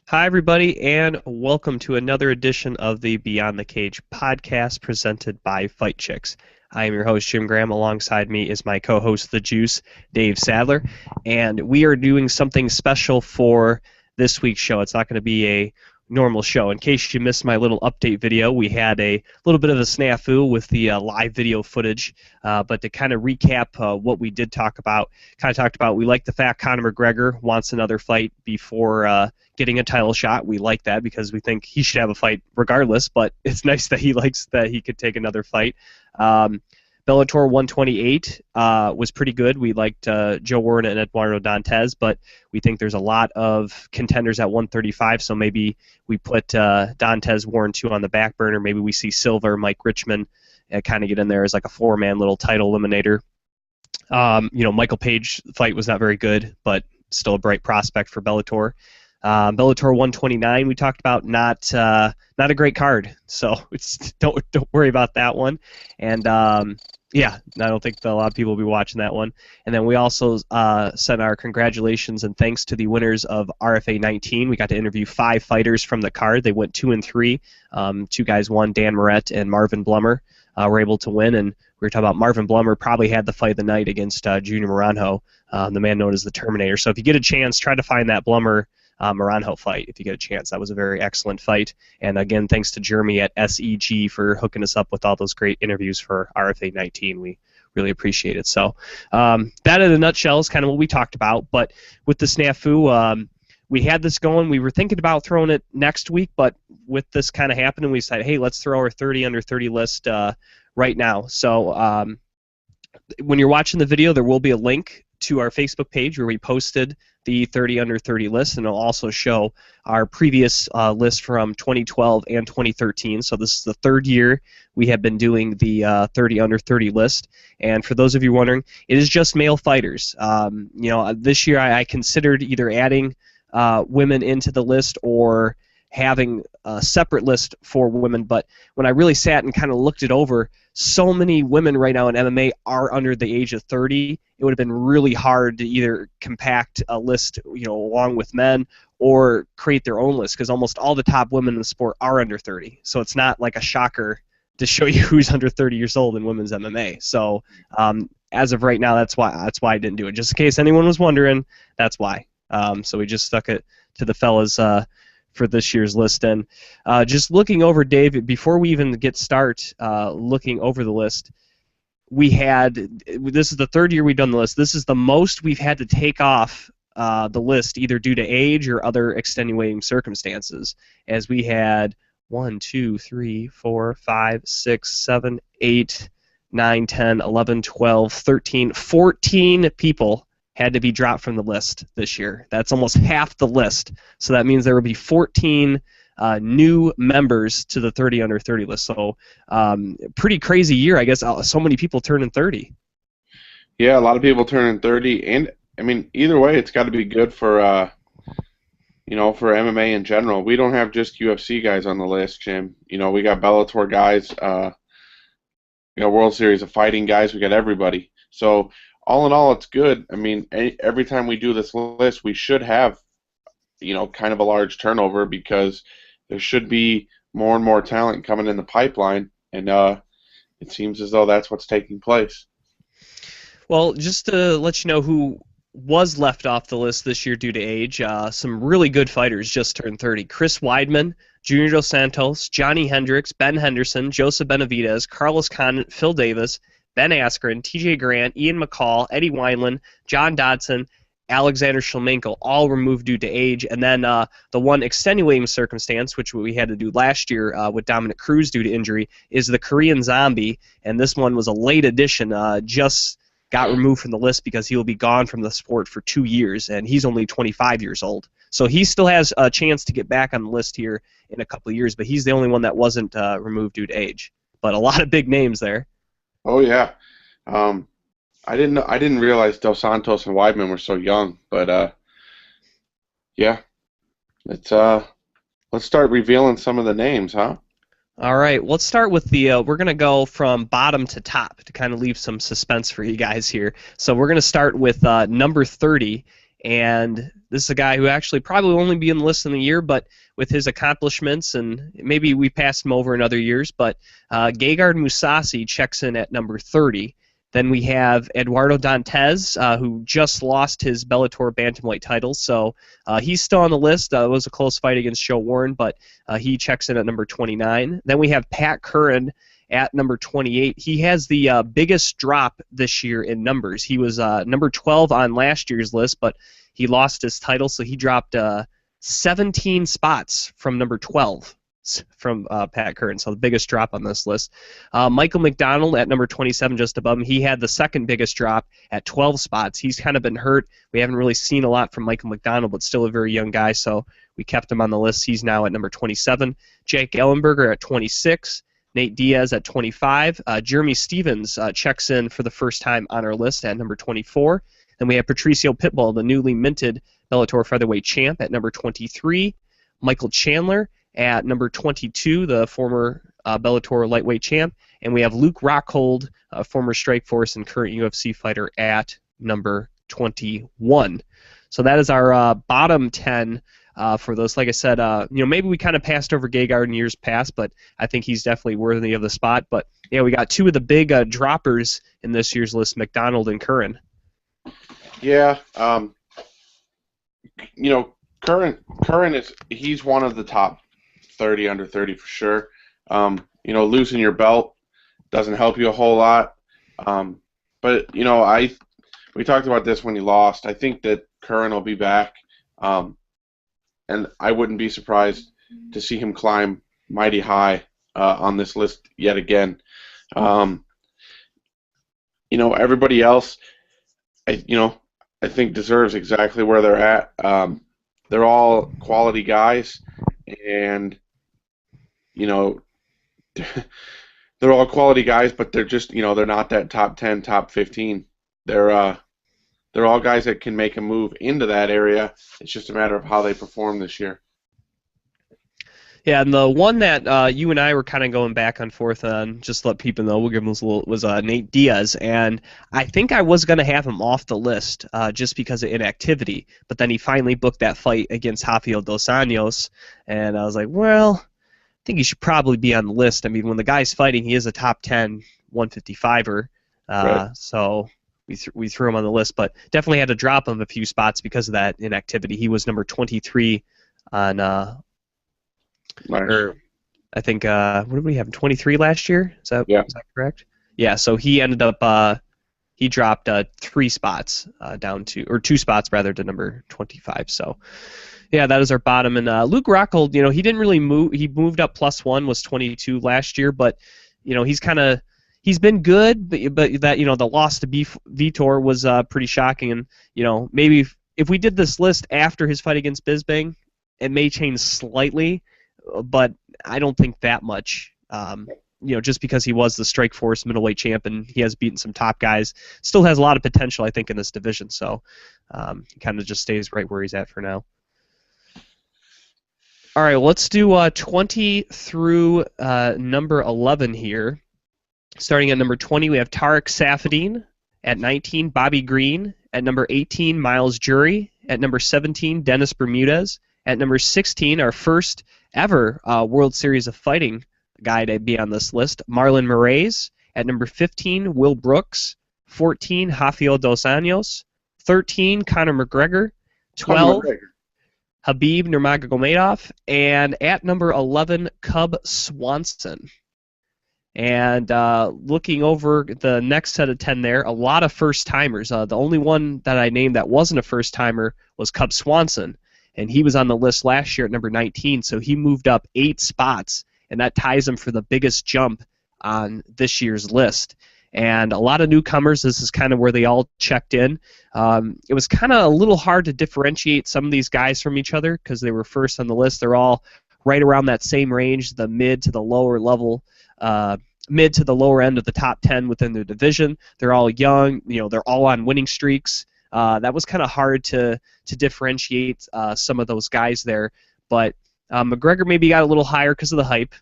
Hi, everybody, and welcome to another edition of the Beyond the Cage podcast presented by Fight Chicks. I am your host, Jim Graham. Alongside me is my co-host, The Juice, Dave Sadler, and we are doing something special for this week's show. It's not going to be a normal show. In case you missed my little update video, we had a little bit of a snafu with the live video footage, but to kind of recap what we did talk about, we like the fact Conor McGregor wants another fight before getting a title shot. We like that because we think he should have a fight regardless, but it's nice that he likes that he could take another fight. Bellator 128 was pretty good. We liked Joe Warren and Eduardo Dantes, but we think there's a lot of contenders at 135, so maybe we put Dantes, Warren 2 on the back burner. Maybe we see Silver, Mike Richmond kind of get in there as like a four-man little title eliminator. Michael Page fight was not very good, but still a bright prospect for Bellator. Bellator 129 we talked about, not a great card, so don't worry about that one. And I don't think that a lot of people will be watching that one. And then we also sent our congratulations and thanks to the winners of RFA 19. We got to interview 5 fighters from the card. They went 2 and 3. 2 guys won. Dan Moret and Marvin Blummer were able to win. And we were talking about Marvin Blummer probably had the fight of the night against Junior Moranjo, the man known as the Terminator. So if you get a chance, try to find that Blummer Moranjo fight if you get a chance. That was a very excellent fight. And again, thanks to Jeremy at SEG for hooking us up with all those great interviews for RFA 19. We really appreciate it. So that in a nutshell is kind of what we talked about. But with the snafu, we had this going. We were thinking about throwing it next week, but with this kind of happening, we decided, hey, let's throw our 30 under 30 list right now. So when you're watching the video, there will be a link to our Facebook page where we posted the 30 under 30 list, and it'll also show our previous list from 2012 and 2013. So this is the third year we have been doing the 30 under 30 list. And for those of you wondering, it is just male fighters. This year I considered either adding women into the list or having a separate list for women, but when I really sat and kind of looked it over, so many women right now in MMA are under the age of 30. It would have been really hard to either compact a list, along with men, or create their own list, because almost all the top women in the sport are under 30. So it's not like a shocker to show you who's under 30 years old in women's MMA. So as of right now, that's why I didn't do it. Just in case anyone was wondering, that's why. So we just stuck it to the fellas for this year's list. And just looking over, Dave, before we even get looking over the list, this is the third year we've done the list. This is the most we've had to take off the list, either due to age or other extenuating circumstances, as we had 1, 2, 3, 4, 5, 6, 7, 8, 9, 10, 11, 12, 13, 14 people had to be dropped from the list this year. That's almost half the list. So that means there will be 14 new members to the 30 under 30 list. So pretty crazy year, I guess. So many people turning 30. Yeah, a lot of people turning 30, and I mean, either way, it's got to be good for for MMA in general. We don't have just UFC guys on the list, Jim. We got Bellator guys, World Series of Fighting guys. We got everybody. So all in all, it's good. I mean, every time we do this list, we should have, kind of a large turnover, because there should be more and more talent coming in the pipeline, and it seems as though that's what's taking place. Well, just to let you know who was left off the list this year due to age, some really good fighters just turned 30. Chris Weidman, Junior Dos Santos, Johnny Hendricks, Ben Henderson, Joseph Benavidez, Carlos Condit, Phil Davis, Ben Askren, TJ Grant, Ian McCall, Eddie Wineland, John Dodson, Alexander Shlemenko, all removed due to age. And then the one extenuating circumstance, which we had to do last year with Dominic Cruz due to injury, is the Korean Zombie. And this one was a late addition, just got removed from the list because he will be gone from the sport for 2 years, and he's only 25 years old. So he still has a chance to get back on the list here in a couple of years, but he's the only one that wasn't removed due to age. But a lot of big names there. Oh yeah, I didn't realize Dos Santos and Weidman were so young, but yeah, let's start revealing some of the names, huh? All right, let's start with we're going to go from bottom to top to kind of leave some suspense for you guys here. So we're going to start with number 30, And this is a guy who actually probably will only be in the list in the year, but with his accomplishments, and maybe we passed him over in other years, but Gegard Mousasi checks in at number 30. Then we have Eduardo Dantes, who just lost his Bellator bantamweight title, so he's still on the list. It was a close fight against Joe Warren, but he checks in at number 29. Then we have Pat Curran at number 28. He has the biggest drop this year in numbers. He was number 12 on last year's list, but he lost his title, so he dropped 17 spots from number 12 from Pat Curran, so the biggest drop on this list. Michael McDonald at number 27, just above him. He had the second biggest drop at 12 spots. He's kind of been hurt. We haven't really seen a lot from Michael McDonald, but still a very young guy, so we kept him on the list. He's now at number 27. Jake Ellenberger at 26. Nate Diaz at 25. Jeremy Stevens checks in for the first time on our list at number 24. Then we have Patricio Pitbull, the newly minted Bellator featherweight champ, at number 23. Michael Chandler at number 22, the former Bellator lightweight champ. And we have Luke Rockhold, a former Strikeforce and current UFC fighter, at number 21. So that is our bottom 10 for those. Like I said, maybe we kind of passed over Gegard in years past, but I think he's definitely worthy of the spot. But yeah, we got two of the big droppers in this year's list, McDonald and Curran. Yeah, Curran he's one of the top 30 under 30 for sure. Losing your belt doesn't help you a whole lot. But we talked about this when he lost. I think that Curran will be back. And I wouldn't be surprised to see him climb mighty high on this list yet again. Everybody else, I think deserves exactly where they're at. They're all quality guys, and they're all quality guys, but they're just they're not that top 10, top 15. They're all guys that can make a move into that area. It's just a matter of how they perform this year. Yeah, and the one that you and I were kind of going back and forth on, just to let people know, we'll give him a little, was Nate Diaz. And I think I was going to have him off the list just because of inactivity. But then he finally booked that fight against Rafael dos Anjos. And I was like, well, I think he should probably be on the list. I mean, when the guy's fighting, he is a top 10 155er. Right. So we threw him on the list. But definitely had to drop him a few spots because of that inactivity. He was number 23 on... Nice. Or I think what did we have? 23 last year? Is that correct? Yeah. So he ended up he dropped 3 spots down to, or 2 spots rather, to number 25. So yeah, that is our bottom. And Luke Rockhold, he didn't really move. He moved up +1, was 22 last year, but he's been good, but that the loss to Vitor was pretty shocking. And maybe if we did this list after his fight against Bisping, it may change slightly. But I don't think that much. Just because he was the Strikeforce middleweight champ and he has beaten some top guys, still has a lot of potential, I think, in this division. So he kind of just stays right where he's at for now. All right, let's do 20 through number 11 here. Starting at number 20, we have Tarek Safadine. At 19, Bobby Green. At number 18, Miles Jury. At number 17, Dennis Bermudez. At number 16, our first ever World Series of Fighting guy to be on this list, Marlon Moraes. At number 15, Will Brooks. 14, Rafael dos Anjos. 13, Conor McGregor. 12, Habib Nurmagomedov. And at number 11, Cub Swanson. And looking over the next set of 10 there, a lot of first-timers. The only one that I named that wasn't a first-timer was Cub Swanson. And he was on the list last year at number 19, so he moved up 8 spots, and that ties him for the biggest jump on this year's list. And a lot of newcomers, this is kind of where they all checked in. It was kind of a little hard to differentiate some of these guys from each other because they were first on the list. They're all right around that same range, the mid to the lower level, mid to the lower end of the top 10 within their division. They're all young, they're all on winning streaks. That was kind of hard to differentiate some of those guys there, but McGregor maybe got a little higher because of the hype.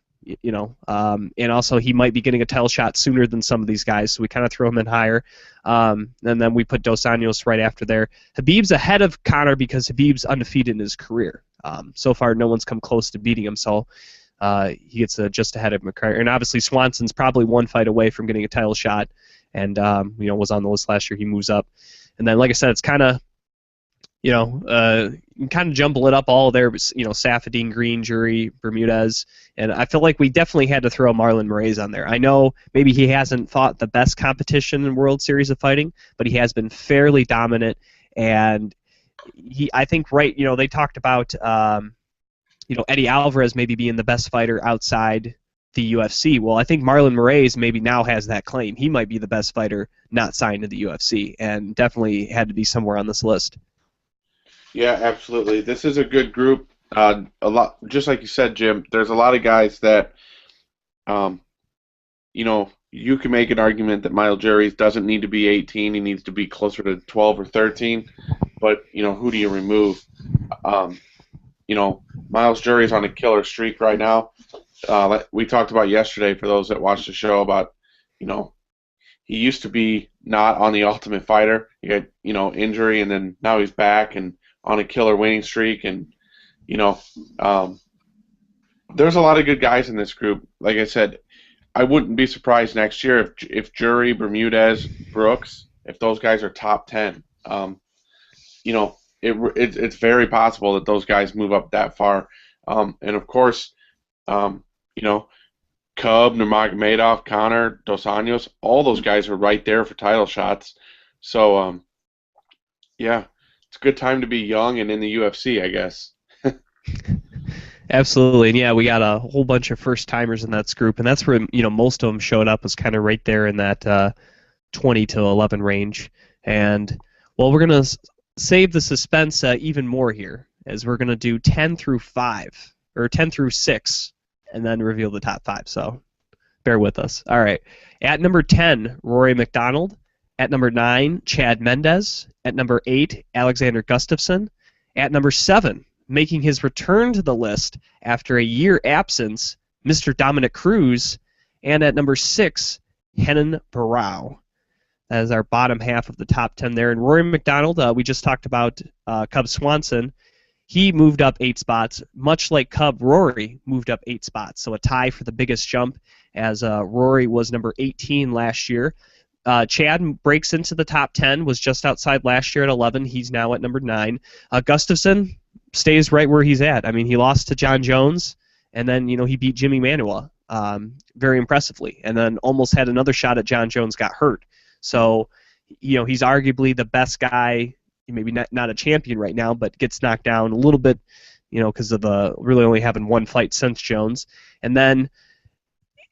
and also he might be getting a title shot sooner than some of these guys, so we kind of throw him in higher. And then we put Dos Anjos right after there. Habib's ahead of Conor because Habib's undefeated in his career. So far, no one's come close to beating him, so he gets just ahead of McGregor. And obviously, Swanson's probably one fight away from getting a title shot, and was on the list last year. He moves up, and then like I said, it's kind of you can kind of jumble it up all there. Safadine, Green, Jury, Bermudez, and I feel like we definitely had to throw Marlon Moraes on there. I know maybe he hasn't fought the best competition in World Series of Fighting, but he has been fairly dominant, and I think they talked about Eddie Alvarez maybe being the best fighter outside the UFC. Well, I think Marlon Moraes maybe now has that claim. He might be the best fighter not signed to the UFC, and definitely had to be somewhere on this list. Yeah, absolutely. This is a good group. A lot, just like you said, Jim. There's a lot of guys that, you can make an argument that Miles Jury doesn't need to be 18. He needs to be closer to 12 or 13. But who do you remove? Miles Jury's on a killer streak right now. We talked about yesterday, for those that watched the show, about he used to be not on the Ultimate Fighter. He had injury, and then now he's back and on a killer winning streak, and there's a lot of good guys in this group. Like I said, I wouldn't be surprised next year if Jury, Bermudez, Brooks, if those guys are top 10. It's very possible that those guys move up that far, and of course, Cub, Nurmagomedov, Conor, Dos Anjos, all those guys are right there for title shots. So yeah. It's a good time to be young and in the UFC, I guess. Absolutely, and yeah, we got a whole bunch of first-timers in that group, and that's where most of them showed up, was kind of right there in that 20 to 11 range. And we're gonna save the suspense even more here, as we're gonna do 10 through 5 or 10 through 6, and then reveal the top 5. So bear with us. All right, at number 10, Rory McDonald. At number 9, Chad Mendes. At number 8, Alexander Gustafsson. At number 7, making his return to the list after a year absence, Mr. Dominic Cruz. And at number 6, Renan Barão. That is our bottom half of the top 10 there. And Rory McDonald, we just talked about Cub Swanson. He moved up 8 spots, much like Cub. Rory moved up 8 spots. So a tie for the biggest jump, as Rory was number 18 last year. Chad breaks into the top 10, was just outside last year at 11. He's now at number 9. Gustafsson stays right where he's at. I mean, he lost to John Jones, and then he beat Jimmy Manuwa very impressively, and then almost had another shot at John Jones, got hurt. So, he's arguably the best guy, maybe not a champion right now, but gets knocked down a little bit, because of really only having one fight since Jones. And then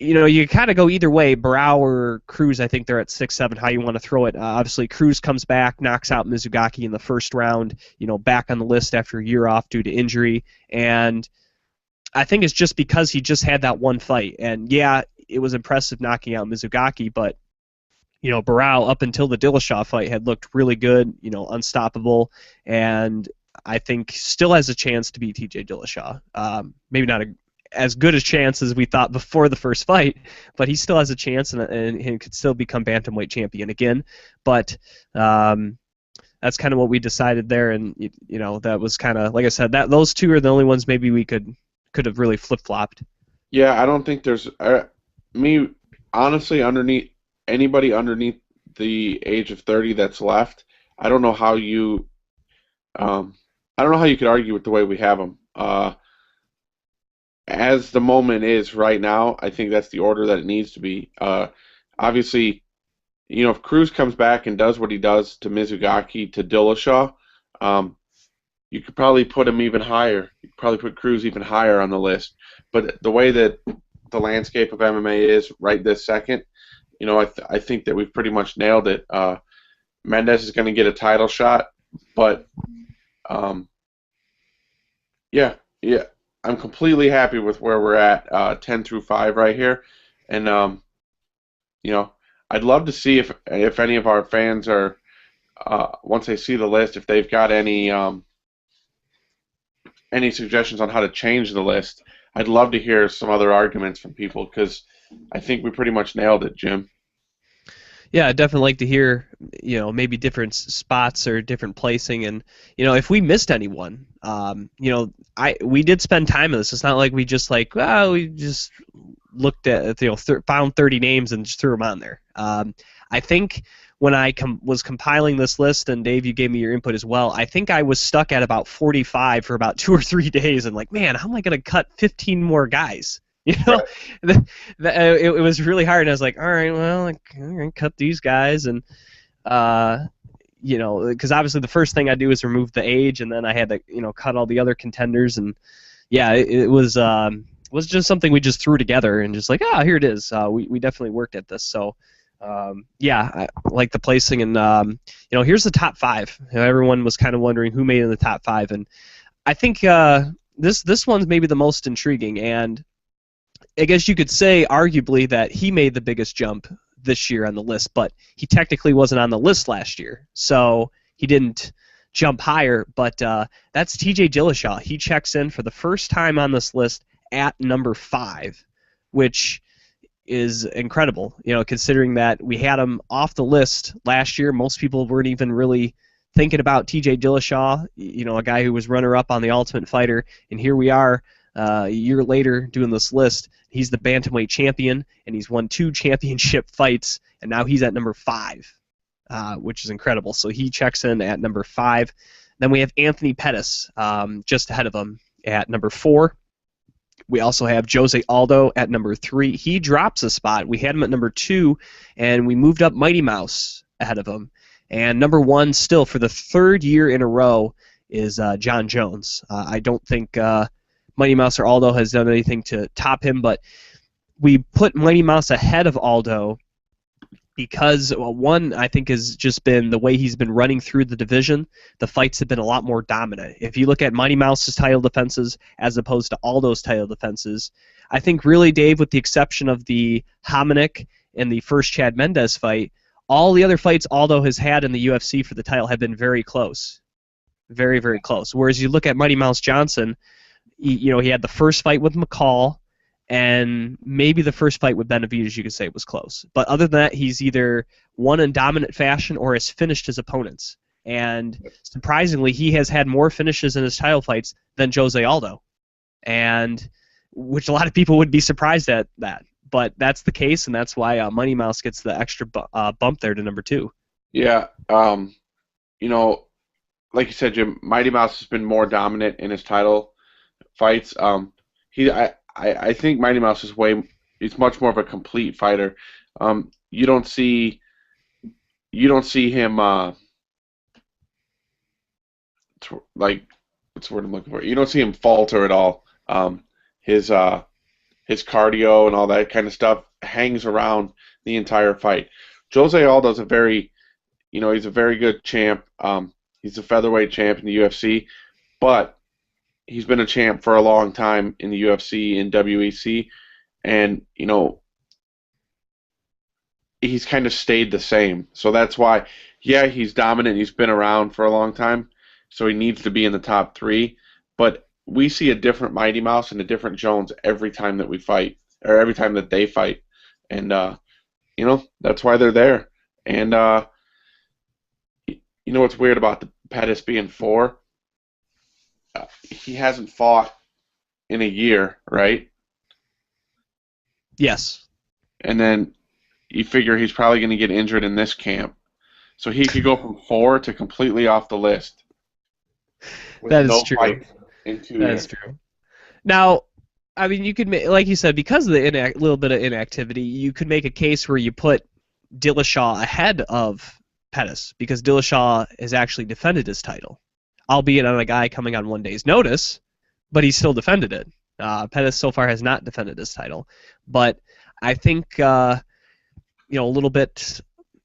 you kind of go either way, Barão or Cruz. I think they're at 6, 7, how you want to throw it. Obviously, Cruz comes back, knocks out Mizugaki in the first round, back on the list after a year off due to injury. And I think it's just because he just had that one fight. And, yeah, it was impressive knocking out Mizugaki, but, Barão, up until the Dillashaw fight, had looked really good, unstoppable, and I think still has a chance to beat TJ Dillashaw. Maybe not as good a chance as we thought before the first fight, but he still has a chance, and he could still become bantamweight champion again. But that's kind of what we decided there, and that was kind of, like I said, that those two are the only ones maybe we could have really flip-flopped. Yeah, I don't think there's honestly, anybody underneath the age of 30 that's left. I don't know how you could argue with the way we have them. As the moment is right now, I think that's the order that it needs to be. Obviously, if Cruz comes back and does what he does to Mizugaki, to Dillashaw, you could probably put him even higher. You could probably put Cruz even higher on the list. But the way that the landscape of MMA is right this second, I think that we've pretty much nailed it. Mendes is going to get a title shot, but yeah. I'm completely happy with where we're at, 10 through 5 right here, and I'd love to see if any of our fans are, once they see the list, if they've got any suggestions on how to change the list. I'd love to hear some other arguments from people because I think we pretty much nailed it, Jim. Yeah, I'd definitely like to hear, maybe different spots or different placing, and if we missed anyone, we did spend time on this. It's not like we just we just looked at found 30 names and just threw them on there. I think when I was compiling this list, and Dave, you gave me your input as well, I think I was stuck at about 45 for about 2 or 3 days, and man, how am I going to cut 15 more guys? Right. It was really hard, and I was like, all right, well, I'm going to cut these guys, and because obviously the first thing I do is remove the age, and then I had to cut all the other contenders, and yeah, it was just something we just threw together and just here it is. We definitely worked at this, so yeah, I like the placing, and here's the top five. Everyone was kind of wondering who made it in the top five, and I think this one's maybe the most intriguing, and I guess you could say arguably that he made the biggest jump this year on the list, but he technically wasn't on the list last year, so he didn't jump higher. But that's T.J. Dillashaw. He checks in for the first time on this list at number 5, which is incredible, considering that we had him off the list last year. Most people weren't even really thinking about T.J. Dillashaw, a guy who was runner-up on The Ultimate Fighter, and here we are a year later doing this list. He's the bantamweight champion, and he's won 2 championship fights, and now he's at number 5, which is incredible. So he checks in at number 5. Then we have Anthony Pettis just ahead of him at number 4. We also have Jose Aldo at number 3. He drops a spot. We had him at number 2, and we moved up Mighty Mouse ahead of him. And number 1 still for the 3rd year in a row is John Jones. I don't think Mighty Mouse or Aldo has done anything to top him, but we put Mighty Mouse ahead of Aldo because, one, I think has just been the way he's been running through the division. The fights have been a lot more dominant. If you look at Mighty Mouse's title defenses as opposed to Aldo's title defenses, I think really, Dave, with the exception of the Hominick and the first Chad Mendez fight, all the other fights Aldo has had in the UFC for the title have been very close. Very, very close. Whereas you look at Mighty Mouse Johnson, he had the first fight with McCall, and maybe the first fight with Benavidez, you could say, was close. But other than that, he's either won in dominant fashion or has finished his opponents. And surprisingly, he has had more finishes in his title fights than Jose Aldo, and which a lot of people would be surprised at that. But that's the case, and that's why Mighty Mouse gets the extra bump there to number 2. Yeah, like you said, Jim, Mighty Mouse has been more dominant in his title fights. I think Mighty Mouse he's much more of a complete fighter. You don't see him what's the word I'm looking for? You don't see him falter at all. His cardio and all that kind of stuff hangs around the entire fight. Jose Aldo's he's a very good champ. He's a featherweight champ in the UFC, but he's been a champ for a long time in the UFC and WEC, and he's kind of stayed the same. So that's why, yeah, he's dominant. He's been around for a long time, so he needs to be in the top 3. But we see a different Mighty Mouse and a different Jones every time that we fight, or every time that they fight, and that's why they're there. And what's weird about the Pettis being 4? He hasn't fought in a year, right? Yes. And then you figure he's probably going to get injured in this camp. So he could go from 4 to completely off the list. That is true. That is true. Now, I mean, you could make, like you said, because of the little bit of inactivity, you could make a case where you put Dillashaw ahead of Pettis because Dillashaw has actually defended his title, albeit on a guy coming on 1 day's notice, but he still defended it. Pettis so far has not defended his title, but I think a little bit,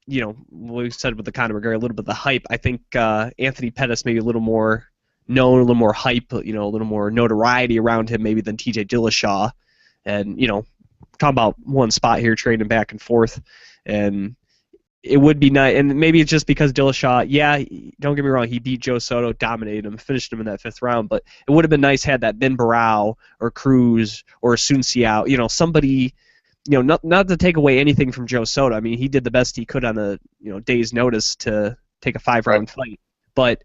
what we said with the Conor McGregor, a little bit of the hype. I think Anthony Pettis maybe a little more known, a little more hype, a little more notoriety around him maybe than T.J. Dillashaw, and talking about one spot here, trading back and forth, and it would be nice, and maybe it's just because Dillashaw, yeah, don't get me wrong, he beat Joe Soto, dominated him, finished him in that 5th round, but it would have been nice had that Ben Barao or Cruz or Sun Xiao, somebody, not to take away anything from Joe Soto. I mean, he did the best he could on a day's notice to take a 5-round fight, but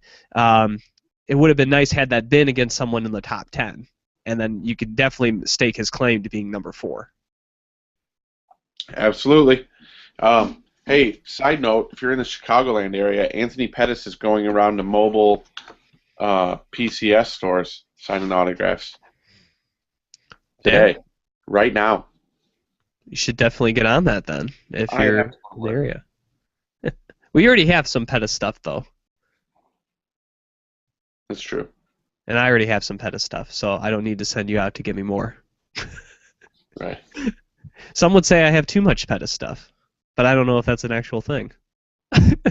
it would have been nice had that been against someone in the top 10, and then you could definitely stake his claim to being number 4. Absolutely. Hey, side note, if you're in the Chicagoland area, Anthony Pettis is going around to mobile PCS stores signing autographs today, right now. You should definitely get on that then, if you're in the area. We already have some Pettis stuff, though. That's true. And I already have some Pettis stuff, so I don't need to send you out to get me more. Right. Some would say I have too much Pettis stuff, but I don't know if that's an actual thing. But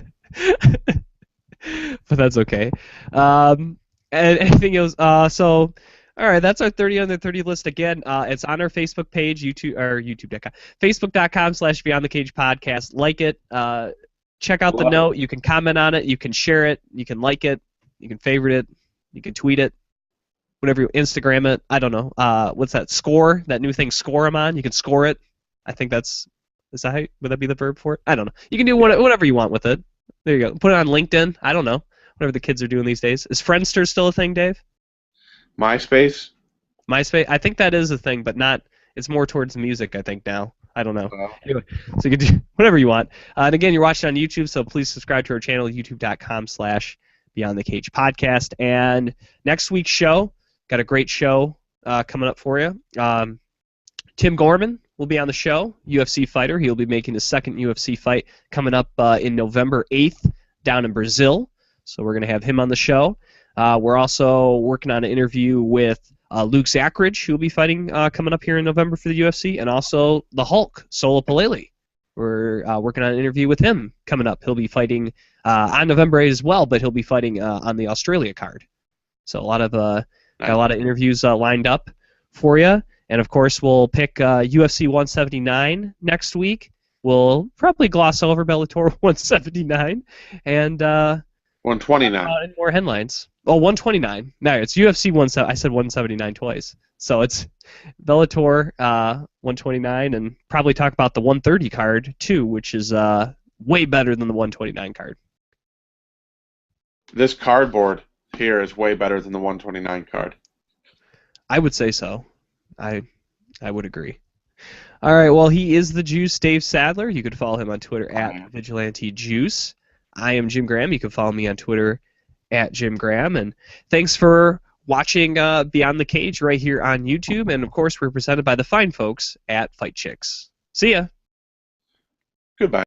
that's okay. And anything else? So, all right, that's our 30 under 30 list again. It's on our Facebook page, YouTube.com, Facebook.com/Beyond the Cage Podcast. Like it. Check out the note. You can comment on it. You can share it. You can like it. You can favorite it. You can tweet it. Whatever you Instagram it. I don't know. What's that? Score, that new thing, Score I'm on. You can score it. I think would that be the verb for it? I don't know. You can do whatever you want with it. There you go. Put it on LinkedIn. I don't know. Whatever the kids are doing these days. Is Friendster still a thing, Dave? MySpace? I think that is a thing, but not. It's more towards music, I think, now. I don't know. Anyway, so you can do whatever you want. And again, you're watching on YouTube, so please subscribe to our channel, youtube.com/Beyond the Cage Podcast. And next week's show, got a great show coming up for you. Tim Gorman will be on the show, UFC fighter. He'll be making his 2nd UFC fight coming up in November 8th down in Brazil. So we're going to have him on the show. We're also working on an interview with Luke Zackridge, who will be fighting coming up here in November for the UFC, and also the Hulk, Solo Palele. We're working on an interview with him coming up. He'll be fighting on November 8th as well, but he'll be fighting on the Australia card. So got a lot of interviews lined up for you. And, of course, we'll pick UFC 179 next week. We'll probably gloss over Bellator 179 and 129. And more headlines. Oh, 129. No, it's UFC 179. I said 179 twice. So it's Bellator 129, and probably talk about the 130 card, too, which is way better than the 129 card. This cardboard here is way better than the 129 card. I would say so. I would agree. All right, well, he is the Juice, Dave Sadler. You can follow him on Twitter at VigilanteJuice. I am Jim Graham. You can follow me on Twitter at Jim Graham. And thanks for watching Beyond the Cage right here on YouTube. And, of course, we're presented by the fine folks at Fight Chicks. See ya. Goodbye.